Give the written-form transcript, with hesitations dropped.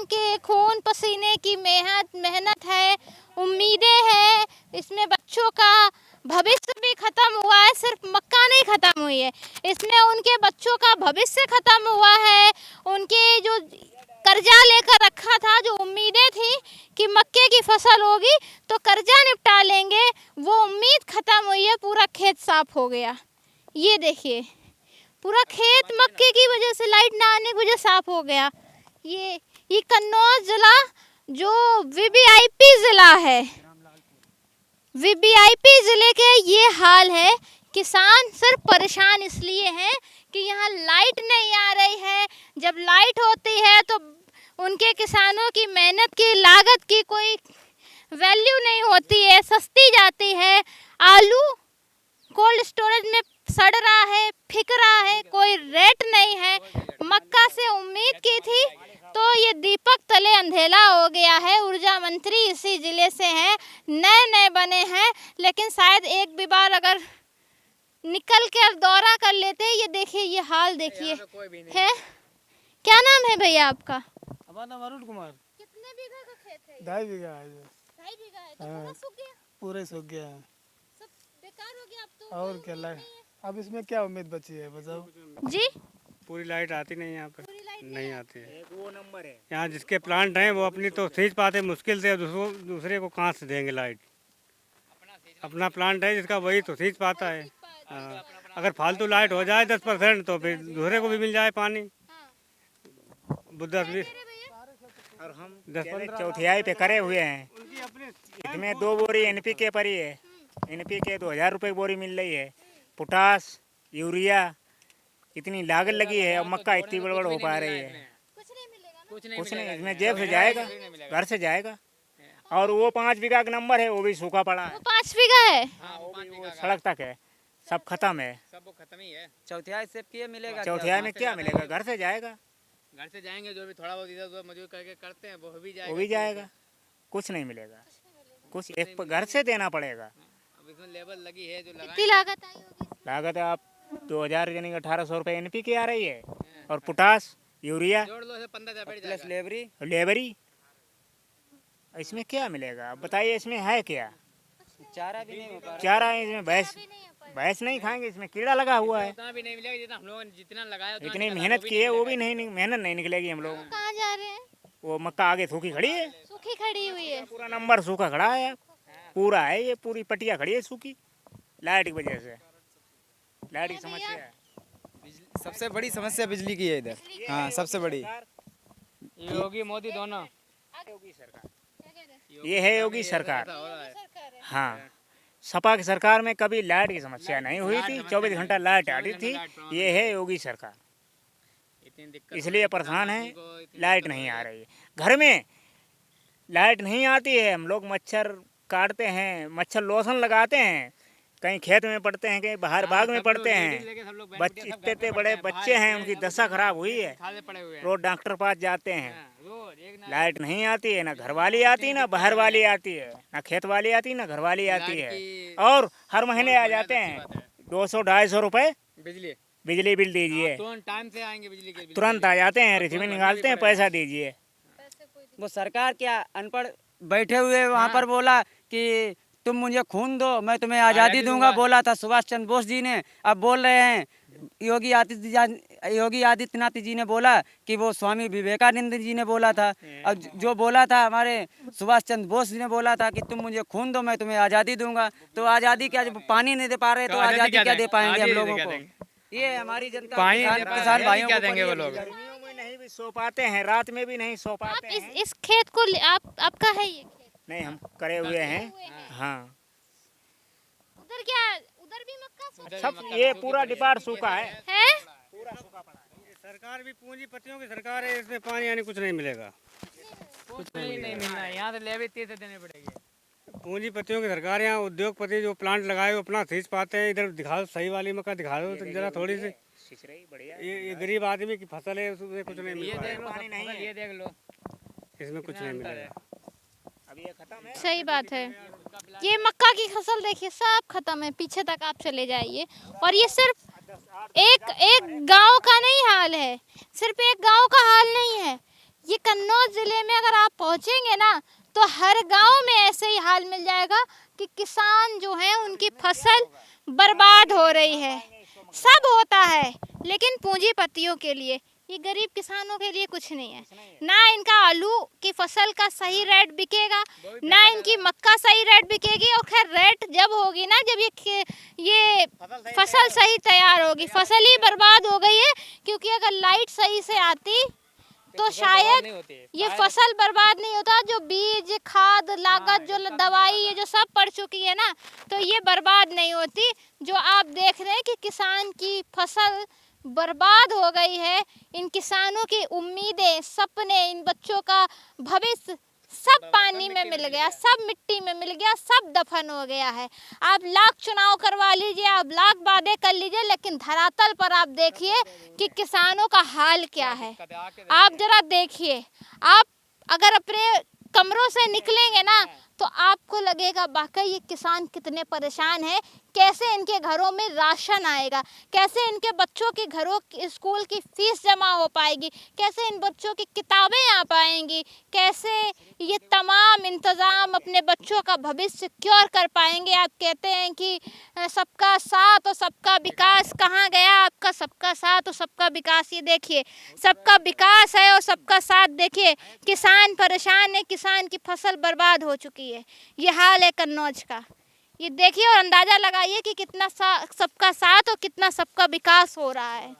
के खून पसीने की मेहनत है, उम्मीदें हैं। इसमें बच्चों का भविष्य भी खत्म हुआ है, सिर्फ मक्का नहीं खत्म हुई है, इसमें उनके बच्चों का भविष्य खत्म हुआ है। उनके जो कर्जा लेकर रखा था, जो उम्मीदें थी कि मक्के की फसल होगी तो कर्जा निपटा लेंगे, वो उम्मीद खत्म हुई है। पूरा खेत साफ हो गया, ये देखिए पूरा खेत मक्के की वजह से, लाइट ना आने की वजह साफ हो गया। ये कन्नौज जिला जो वीवीआईपी जिला है, वीवीआईपी जिले के ये हाल है। किसान सिर्फ परेशान इसलिए हैं कि यहाँ लाइट नहीं आ रही है। जब लाइट होती है तो उनके किसानों की मेहनत की लागत की कोई वैल्यू नहीं होती है, सस्ती जाती है। आलू कोल्ड स्टोरेज में सड़ रहा है, फिक रहा है, कोई रेट नहीं है। मक्का से उम्मीद की थी तो ये दीपक तले अंधेला हो गया है। ऊर्जा मंत्री इसी जिले से हैं, नए बने हैं, लेकिन शायद एक भी बार अगर निकल कर दौरा कर लेते। ये देखिए, ये हाल देखिए है। क्या नाम है भैया आपका? हमारा नाम अरुण कुमार। कितने बीघा का खेत है? 2.5 बीघा है। 2.5 बीघा है तो पूरा सूख गया? पूरे सूख गया है, सब बेकार हो गया अब तो। और क्या लाइट, अब इसमें क्या उम्मीद बची है बताओ जी? पूरी लाइट आती नहीं यहाँ पर, पूरी लाइट नहीं आती है। एक वो नंबर है यहाँ जिसके प्लांट हैं वो अपनी तो खींच पाते मुश्किल से, दूसरे को कहाँ से देंगे लाइट। अपना प्लांट है जिसका वही तो खींच पाता है। हाँ, अगर फालतू लाइट हो जाए 10% तो फिर दूसरे को भी मिल जाए पानी। बुद्धा भी और हम 10-15 चौथियाई पे करे हुए हैं। इसमें 2 बोरी एनपीके परी है। एनपीके 2000 रुपये बोरी मिल रही है। पोटास, यूरिया इतनी लागत लगी है और मक्का इतनी बड़बड़ हो पा रही है। कुछ नहीं मिलेगा ना? कुछ नहीं, इसमें जेब से जाएगा, घर से जाएगा। और वो 5 बीघा का नंबर है, वो भी सूखा पड़ा है। वो 5 बीघा है। वो सड़क तक है, सब खत्म है। सब वो खत्म ही है। चौथिया से क्या मिलेगा? चौथिया में क्या मिलेगा? घर से जाएगा, घर से जाएंगे, जो भी थोड़ा बहुत इधर उधर मजदूरी करके करते हैं वो भी जाएगा। वो भी जाएगा, कुछ नहीं मिलेगा। कुछ एक घर से देना पड़ेगा। अब इसमें लेबर लगी है जो कितनी लागत आई होगी? लागत है आप 2000 यानी 1800 रुपये एनपीके आ रही है। और पोटास, यूरिया, जोड़ लो 15,000 बैठ प्लस जाएगा। लेबरी, इसमें क्या मिलेगा? अब बताइए इसमें है क्या? चारा भी नहीं हो पा चारा है इसमें, भैंस नहीं खाएंगे, इसमें कीड़ा लगा हुआ है। उतना भी नहीं मिलेगा जितना हम लोगों ने जितना लगाया उतना इतनी निकला, मेहनत वो भी की है, वो भी मिलेगा। नहीं, मेहनत नहीं निकलेगी हम लोग। कहाँ जा रहे हैं? वो मक्का आगे सूखी खड़ी है, सूखी खड़ी हुई है। पूरा नंबर सूखा खड़ा है, पूरा है, ये पूरी पटिया खड़ी है सूखी, लाइट की वजह से। लाइट की समस्या है। सबसे बड़ी समस्या बिजली की है इधर। हाँ, सबसे बड़ी। योगी मोदी दोनों। योगी सरकार, ये है योगी सरकार। सरकार है। हाँ, सपा की सरकार में कभी लाइट की समस्या नहीं हुई थी, 24 घंटा लाइट आती थी। ये है योगी सरकार, इतनी दिक्कत इसलिए परेशान है, लाइट नहीं आ रही है। घर में लाइट नहीं आती है, हम लोग मच्छर काटते हैं, मच्छर लोशन लगाते हैं, कहीं खेत में पड़ते हैं, कहीं बाहर बाग में पड़ते हैं। बच्चे इतने इतने बड़े बच्चे हैं, उनकी दशा खराब हुई है, पड़े हुए हैं। रोज डॉक्टर पास जाते हैं। रोज एक ना लाइट नहीं आती है, ना घर वाली आती, ना बाहर वाली आती है, ना खेत वाली आती, ना घर वाली आती है। और हर महीने आ जाते हैं 200-250 रुपए बिजली बिजली बिल दीजिए, तुरंत टाइम से आएंगे बिजली के बिल। तुरंत आ जाते हैं, रिसीविंग निकालते हैं, पैसा दीजिए। वो सरकार क्या अनपढ़ बैठे हुए वहाँ पर बोला कि तुम मुझे खून दो, मैं तुम्हें आज़ादी दूंगा, बोला था सुभाष चंद्र बोस जी ने। अब बोल रहे हैं योगी आदित्यनाथ जी ने बोला कि वो स्वामी विवेकानंद जी ने बोला था। अब जो बोला था हमारे सुभाष चंद्र बोस जी ने बोला था कि तुम मुझे खून दो, मैं तुम्हें आज़ादी दूंगा। तो आज़ादी क्या, जब पानी नहीं दे पा रहे तो आज़ादी क्या दे पाएंगे हम लोगों को? ये हमारी जनता, किसान भाइयों क्या को देंगे वो लोग? गर्मियों में नहीं भी सो पाते हैं, रात में भी नहीं सो पाते आप हैं। इस खेत को आपका है ये खेत? नहीं, हम करे हुए हैं। हाँ, उधर क्या, उधर भी मक्का सब ये पूरा डिपार्ट सूखा है। है? पूरा सूखा पड़ा है। सरकार भी पूंजीपतियों की सरकार है, इसमें पानी यानी कुछ नहीं मिलेगा। कुछ नहीं मिलना है, यहाँ से ले भी 30 देने पड़ेगी। पूंजीपतियों की सरकार, यहाँ उद्योगपति जो प्लांट लगाए वो अपना खींच पाते हैं। इधर दिखा दो, सही वाली मक्का दिखा दो तो जरा थोड़ी सी। बढ़िया, ये गरीब आदमी की फसल है, उसमें कुछ नहीं मिल ये देख पाएगा। लो, पानी नहीं है। ये देख लो, इसमें कुछ नहीं मिलेगा। अब ये खत्म है। सही बात है। ये मक्का की फसल देखिए, सब खत्म है, पीछे तक आप चले जाइए। और ये सिर्फ एक गांव का नहीं हाल है, सिर्फ एक गांव का हाल नहीं है, ये कन्नौज ज़िले में अगर आप पहुँचेंगे ना तो हर गांव में ऐसे ही हाल मिल जाएगा कि किसान जो हैं उनकी फसल बर्बाद हो रही है। सब होता है लेकिन पूंजीपतियों के लिए, ये गरीब किसानों के लिए कुछ नहीं है। ना इनका आलू की फसल का सही रेट बिकेगा, ना इनकी मक्का सही रेट बिकेगी। और खैर रेट जब होगी ना, जब ये फसल सही तैयार होगी। फसल ही बर्बाद हो गई है क्योंकि अगर लाइट सही से आती तो शायद ये फसल बर्बाद नहीं होता। जो बीज, खाद, लागत, जो दवाई, ये जो सब पड़ चुकी है ना, तो ये बर्बाद नहीं होती। जो आप देख रहे हैं कि किसान की फसल बर्बाद हो गई है, इन किसानों की उम्मीदें, सपने, इन बच्चों का भविष्य सब पानी में मिल गया, सब मिट्टी में मिल गया, सब दफन हो गया है। आप लाख चुनाव करवा लीजिए, आप लाख वादे कर लीजिए, लेकिन धरातल पर आप देखिए कि किसानों का हाल क्या है। आप जरा देखिए, आप अगर अपने कमरों से निकलेंगे ना तो आपको लगेगा वाकई ये किसान कितने परेशान हैं। कैसे इनके घरों में राशन आएगा, कैसे इनके बच्चों के घरों की स्कूल की फीस जमा हो पाएगी, कैसे इन बच्चों की किताबें आ पाएंगी, कैसे ये तमाम इंतज़ाम अपने बच्चों का भविष्य सिक्योर कर पाएंगे। आप कहते हैं कि सबका साथ और सबका विकास, कहाँ गया आपका सबका साथ और सबका विकास? ये देखिए, सबका विकास है और सबका साथ देखिए। किसान परेशान है, किसान की फसल बर्बाद हो चुकी है। ये हाल है कन्नौज का। ये देखिए और अंदाज़ा लगाइए कि कितना सबका साथ और कितना सबका विकास हो रहा है।